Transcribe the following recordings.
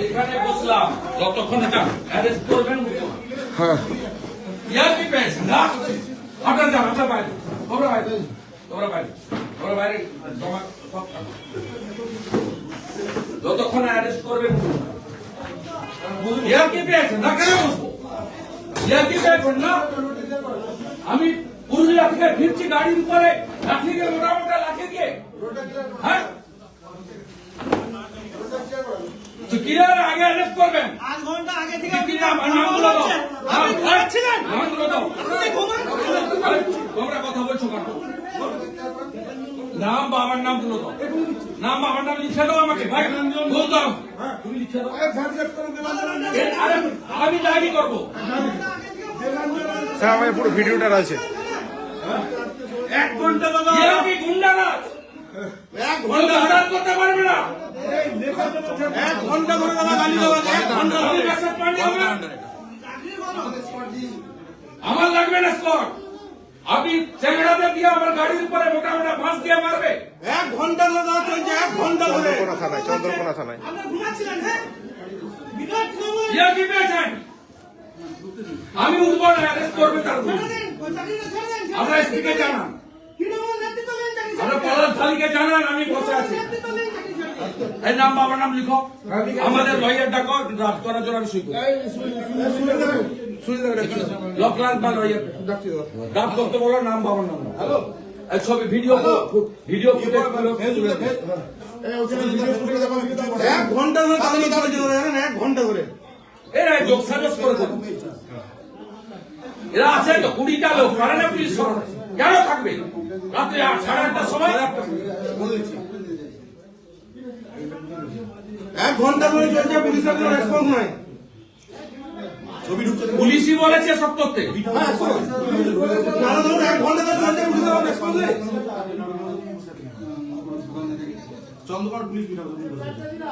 এখানে বসলাম যতক্ষণ এটা অ্যারেস্ট করবেন হ্যাঁ ইয়ার কি পেয়েছেন না আপনার যান আপনার বাইরে তোমরা বাইরে তোমরা বাইরে তোমরা বাইরে জমা সব যতক্ষণ অ্যারেস্ট করবেন ইয়ার কি পেয়েছেন না কেন বসবো ইয়ার কি পেয়েছেন না আমি পুরুলিয়া থেকে ফিরছি গাড়ির উপরে লাঠি দিয়ে মোটামোটা লাঠি দিয়ে হ্যাঁ কিরার আগে অ্যারেস্ট করবেন 8 ঘন্টা আগে থেকে কি নাম নামগুলো দাও আপনি ঘুমাচ্ছিলেন নামগুলো দাও আপনি ঘুমান তোমরা কথা বলছো কেন নাম বাবার নামগুলো দাও নাম বাবার নাম লিখে দাও আমাকে ভাই বল দাও তুমি লিখে দাও আরে আমি ডায়েরি করবো স্যার আমার পুরো ভিডিওটা আছে 1 ঘন্টা দাদা কি গুন্ডারাজ 1 ঘন্টা হারাত করতে পারবে না 1 ঘন্টা ধরে দাদা গালি দেওয়া 1 ঘন্টা আমি ধরে মেসেজ পাঠিয়ে হবে আমার লাগবে না স্কট আপনি চ্যাংড়াতে দিয়ে আমার গাড়ির উপরে মোটা মোটা বাঁশ দিয়ে মারবে 1 ঘন্টা ধরে দাদা চলছে 1 ঘন্টা ধরে চন্দ্রকোনা থানায় চন্দ্রকোনা থানায় আপনি ঘুমাচ্ছিলেন হ্যাঁ বিরাট খবর ইয়া কি পেয়েছেন আমি উঠবো না অ্যারেস্ট করবে তারপর আমরা স্ত্রীকে জানান আমরা পলাশ থালিকে জানান আমি বসে আছি এই নাম বাবার নাম লিখো আমাদের লয়ার ডাকো ড্রাফট করার জন্য আমি সই করি লকলাল বা লয়ার ড্রাফট করতে বলো নাম বাবার নাম হ্যালো এই ছবি ভিডিও ফুটেজ গুলো 1 ঘন্টা ধরে গালি চলছে জানেন 1 ঘন্টা ধরে এরা যোগসাজস করে দেবো এরা আছে তো 20টা লোক পারে না পুলিশ কেন থাকবে রাত্রে 8:30টার সময় 1 ঘন্টা ধরে চলছে পুলিশের কোনো রেসপন্স নাই পুলিশই বলেছে সব করতে নানা ধরুন 1 ঘন্টা ধরে চলছে পুলিশের রেসপন্স নেই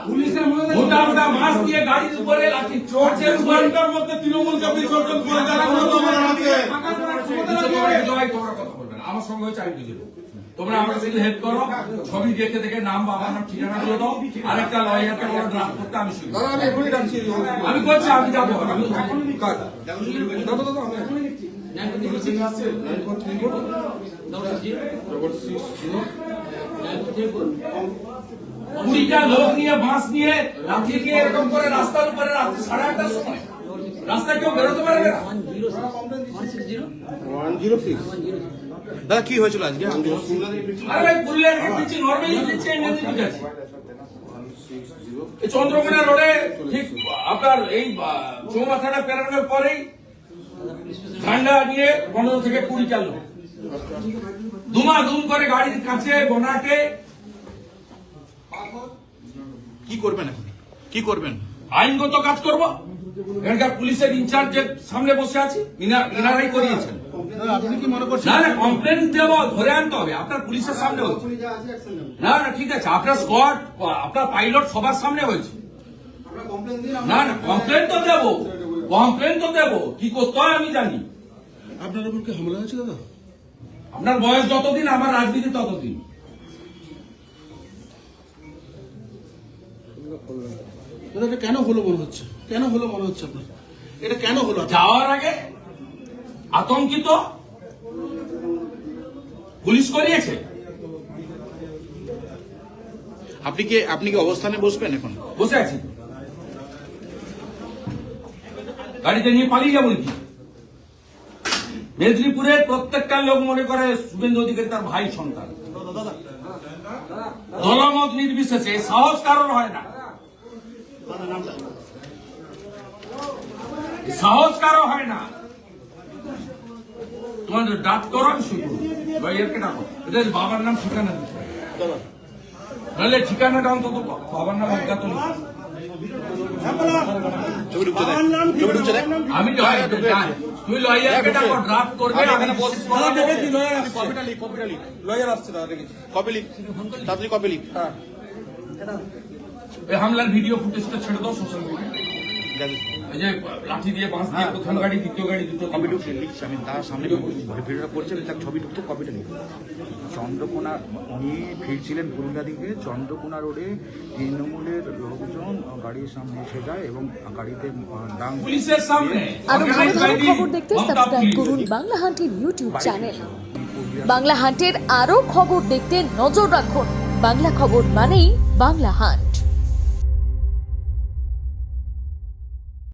পুলিশের মোটা মোটা মাছ দিয়ে গাড়ির উপরে লাঠি চোরদের ঘন্টার মধ্যে তৃণমূলকে বিসর্জন করে দেওয়া আমার সঙ্গে হয়েছে আমি বুঝে তোমরা আমার সাথে হেল্প করো ছবি দেখে দেখে নাম বাবার নাম ঠিকানা গুলো দাও আরেকটা লয়ারকে আমরা ড্রাফট করতে আমি শুনি আমি এখনই ডাকছি আমি করছি আমি যাবো আমি কুড়িটা লোক নিয়ে বাঁশ নিয়ে লাঠি দিয়ে এরকম করে রাস্তার উপরে রাত্রি 8:30টার সময় রাস্তায় কেউ বেরোতে পারবে না 106 দাদা কি হয়েছিল আজকে আরে ভাই পুরুলিয়ার দিচ্ছি নর্মালি দিচ্ছি এমনি আছে এই চন্দ্রকোনা রোডে ঠিক আপনার এই চৌমাথাটা পেরানোর পরেই ঠান্ডা নিয়ে 15 থেকে 20টা লোক দুম করে গাড়ির কাছে বনাটে কি করবেন এখন কি করবেন আইনগত কাজ করবো এখানকার পুলিশের ইনচার্জের সামনে বসে আছি ইনারাই করিয়েছেন আপনি কি মনে করছেন না না কমপ্লেন দেবো ধরে আনতে হবে আপনার পুলিশের সামনে হচ্ছে না না ঠিক আছে আপনার স্কোয়াড আপনার পাইলট সবার সামনে হয়েছে না না কমপ্লেন তো দেবো কি করতে হয় আমি জানি আপনার উপর কি হামলা হয়েছে দাদা আপনার বয়স যতদিন আমার রাজনীতি ততদিন দাদা এটা কেন হলো মনে হচ্ছে আপনার এটা কেন হলো যাওয়ার আগে আতঙ্কিত পুলিশ করিয়েছে আপনি কি অবস্থানে বসবেন এখন বসে আছি গাড়িতে নিয়ে পালিয়ে যাবো নাকি মেদিনীপুরের প্রত্যেকটা লোক মনে করে শুভেন্দু অধিকারী তার ভাই সন্তান দলমত নির্বিশেষে সাহস কারণ হয় না সাহস কারো হয় না তোমাদের ডাক করো আমি শুরু লয়ারকে ডাকো এদের বাবার নাম ঠিকানা দিতে নাহলে ঠিকানাটা অন্তত বাবার নাম অজ্ঞাত আমি তুই লয়ারকে ডাকো ড্রাফট করবে লয়ার আসছে দাদা দেখেছি কপি লিখ তাড়াতাড়ি কপি লিখ এই হামলার ভিডিও ফুটেজটা ছেড়ে দাও সোশ্যাল মিডিয়া এই যে লাঠি দিয়ে বাঁশ দিয়ে প্রথম গাড়ি দ্বিতীয় গাড়ি দ্বিতীয় কপি গাড়ি টুকু লিখছি আমি তার সামনে ভিডিওটা করছেন তার ছবি টুকু কপিটা লিখুন। চন্দ্রকোনা উনি ফিরছিলেন পুরুলিয়া দিকে, চন্দ্রকোনা রোডে তৃণমূলের লোকজন গাড়ির সামনে এসে যায় এবং গাড়িতে ডাং পুলিশের সামনে আরো ভালো ভালো খবর দেখতে সাবস্ক্রাইব করুন বাংলা হান্টের ইউটিউব চ্যানেল। বাংলা হান্টের আরো খবর দেখতে নজর রাখুন। বাংলা খবর মানেই বাংলা হান্ট।